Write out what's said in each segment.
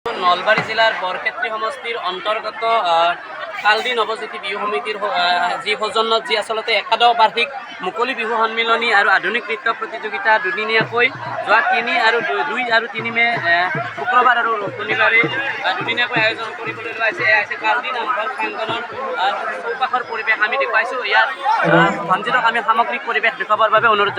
নলবাৰী জিলাৰ বৰক্ষেত্ৰী সমষ্টিৰ অন্তৰ্গত কালদি নৱজ্যোতি বিহু সমিতিৰ যি সৌজন্যত যি আচলতে একাদশ বাৰ্ষিক মুকলি বিহু সন্মিলনী আৰু আধুনিক নৃত্য প্ৰতিযোগিতা দুদিনীয়াকৈ যোৱা 3 আৰু 2 আৰু 3 মে শুক্ৰবাৰ আৰু শনিবাৰে দুদিনীয়াকৈ আয়োজন কৰিবলৈ লোৱা কালদি নামঘৰ প্ৰাংগণৰ চৌপাশৰ পৰিৱেশ আমি দেখুৱাইছোঁ। ইয়াত ধনজিতক আমি সামগ্ৰিক পৰিৱেশ দেখুৱাবৰ বাবে অনুৰোধ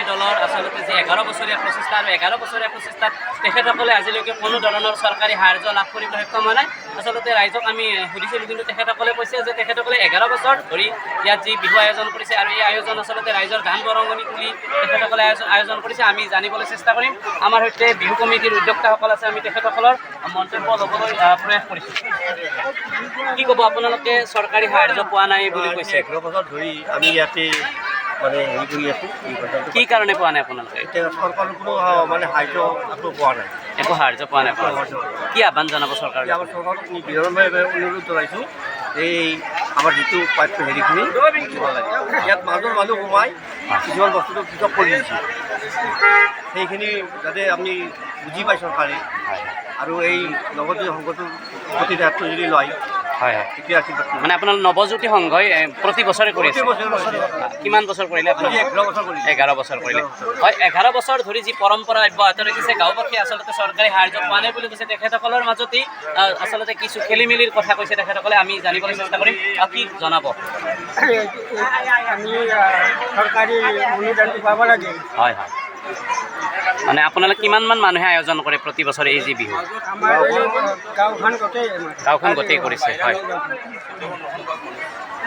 দলৰ আচলতে যে 11 বছৰীয়া প্ৰচেষ্টা আৰু 11 বছৰীয়া প্ৰচেষ্টাত তেখেতসকলে আজিলৈকে কোনো ধৰণৰ চৰকাৰী সাহায্য লাভ কৰিবলৈ সক্ষম হোৱা নাই। আচলতে ৰাইজক আমি সুধিছিলোঁ, কিন্তু তেখেতসকলে কৈছে যে তেখেতসকলে 11 বছৰ ধৰি ইয়াত যি বিহু আয়োজন কৰিছে আৰু এই আয়োজন আচলতে ৰাইজৰ গান বৰঙণি তুলি তেখেতসকলে আয়োজন কৰিছে। আমি জানিবলৈ চেষ্টা কৰিম। আমাৰ সৈতে বিহু কমিটিৰ উদ্যোক্তাসকল আছে, আমি তেখেতসকলৰ মন্তব্য ল'বলৈ প্ৰয়াস কৰিছোঁ। কি ক'ব, আপোনালোকে চৰকাৰী সাহায্য পোৱা নাই বুলি কৈছে? 11 বছৰ ধৰি আমি ইয়াতে মানে হেৰি কৰি আছোঁ। কি কাৰণে পোৱা নাই আপোনালোকে? এতিয়া চৰকাৰৰ কোনো মানে সাহায্য একো পোৱা নাই, একো সাহায্য পোৱা নাই আপোনালোকে। কি আহ্বান জনাব চৰকাৰক? আমাৰ চৰকাৰক বিনম্ৰভাৱে অনুৰোধ জনাইছোঁ, এই আমাৰ যিটো প্ৰাপ্য হেৰিখিনি দিব লাগে। ইয়াত মাজৰ মানুহ সোমাই কিছুমান বস্তুটো পৃথক কৰি দিছে, সেইখিনি যাতে আমি বুজি পাই চৰকাৰে আৰু এই নৱজ্যোতি সংঘটোৰ প্ৰতি দায়িত্ব যদি লয়। হয় হয়, মানে আপোনাৰ নৱজ্যোতি সংঘই প্ৰতি বছৰে কৰিছে। কিমান বছৰ কৰিলে আপুনি? 11 বছৰ কৰিলে। হয়, 11 বছৰ ধৰি যি পৰম্পৰা অব্যাহত ৰাখিছে, গাঁওবাসীয়ে আচলতে চৰকাৰী সাহায্য পোৱা নাই বুলি কৈছে। তেখেতসকলৰ মাজতেই আচলতে কিছু খেলি মেলিৰ কথা কৈছে তেখেতসকলে, আমি জানিবলৈ চেষ্টা কৰিম। কি জনাব? আমি চৰকাৰী অনুদানটো পাব লাগে। হয় হয়, মানে আপোনালোকে কিমানমান মানুহে আয়োজন কৰে প্ৰতি বছৰে এই যি বিহু? আমাৰ গাঁওখন গোটেই কৰিছে। হয়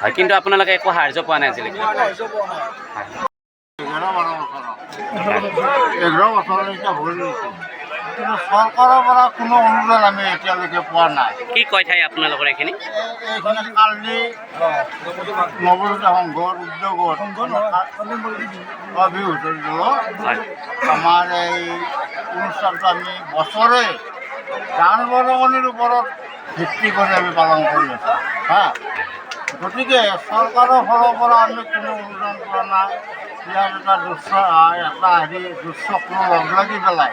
হয়, কিন্তু আপোনালোকে একো সাহায্য পোৱা নাই আজিলৈকে? 11 বছৰলৈকে হ'ল, কিন্তু চৰকাৰৰ পৰা কোনো অনুদান আমি এতিয়ালৈকে পোৱা নাই। কি কয় ঠাই আপোনালোকৰ এইখিনি? এইখিনি কালদি নৱজ্যোতি সংঘৰ উদ্যোগত বিহু আমাৰ এই অনুষ্ঠানটো আমি বছৰে গান বৰঙণিৰ ওপৰত ভিত্তি কৰি আমি পালন কৰি আছোঁ। গতিকে চৰকাৰৰ ফালৰ পৰা আমি কোনো অনুদান পোৱা নাই। ইয়াৰ এটা দুঃচক্ৰ লগ লাগি পেলাই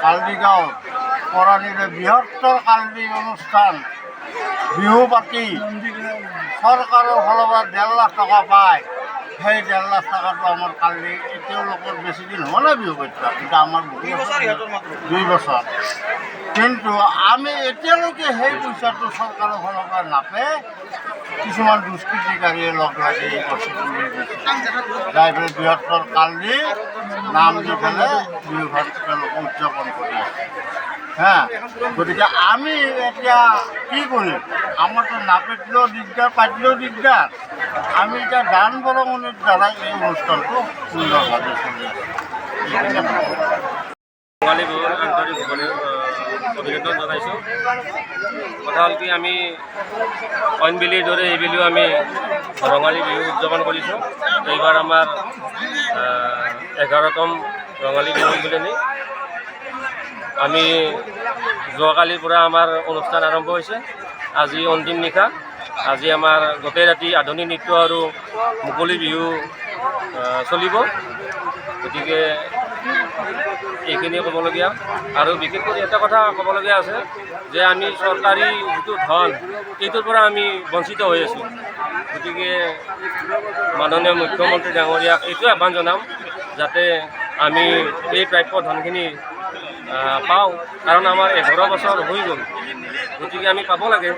কালদি গাঁৱত পৰাণীৰে বৃহত্তৰ কালদি অনুষ্ঠান বিহু পাতি চৰকাৰৰ ফালৰ পৰা 1.5 লাখ টকা পায়। সেই 1.5 লাখ টকাটো আমাৰ কালদি তেওঁলোকৰ বেছি দিন হোৱা নাই বিহু পাতিবা, কিন্তু আমাৰ 2 বছৰ। কিন্তু আমি এতিয়ালৈকে সেই পইচাটো চৰকাৰৰ ফালৰ পৰা নাপায়। কিছুমান দুষ্কৃতিকাৰীয়ে লগ লাগি এই বস্তুটো লৈ গৈছে, যাই পেলাই বৃহত্তৰ কালদি নাম দি পেলাই বিহুখন তেওঁলোকে উদযাপন কৰি আছে। গতিকে আমি এতিয়া কি কৰিম? আমাৰতো নাপাতিলেও দিগদাৰ, পাতিলেও দিগদাৰ। আমি এতিয়া গান বৰঙণিৰ দ্বাৰাই এই অনুষ্ঠানটো সুন্দৰভাৱে চলি আছে। ৰঙালী বিহুৰ আন্তৰিক অভিনন্দন জনাইছোঁ। কথা হ'ল কি, আমি অইন বেলিৰ দৰে এইবেলিও আমি ৰঙালী বিহু উদযাপন কৰিছোঁ। এইবাৰ আমাৰ 11তম ৰঙালী বিহু বুলি নি আমি যোৱাকালিৰ পৰা আমাৰ অনুষ্ঠান আৰম্ভ হৈছে। আজি অন্তিম নিশা। আজি আমাৰ গোটেই ৰাতি আধুনিক নৃত্য আৰু মুকলি বিহু চলিব। গতিকে এইখিনিয়ে ক'বলগীয়া। আৰু বিশেষকৈ এটা কথা ক'বলগীয়া আছে যে আমি চৰকাৰী যিটো ধন, এইটোৰ পৰা আমি বঞ্চিত হৈ আছোঁ। গতিকে মাননীয় মুখ্যমন্ত্ৰী ডাঙৰীয়াক এইটোৱে আহ্বান জনাম, যাতে আমি এই প্ৰাপ্য ধনখিনি পাওঁ, কাৰণ আমাৰ 11 বছৰ হৈ গ'ল। গতিকে আমি পাব লাগে।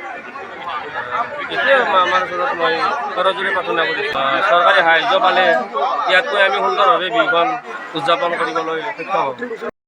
এইটোৱে আমাৰ ওচৰত মই কৰজোৰে প্ৰাৰ্থনা কৰিছোঁ। চৰকাৰী সাহায্য পালে ইয়াতকৈ আমি সুন্দৰভাৱে বিহুখন উদযাপন কৰিবলৈ সক্ষম হ'ম।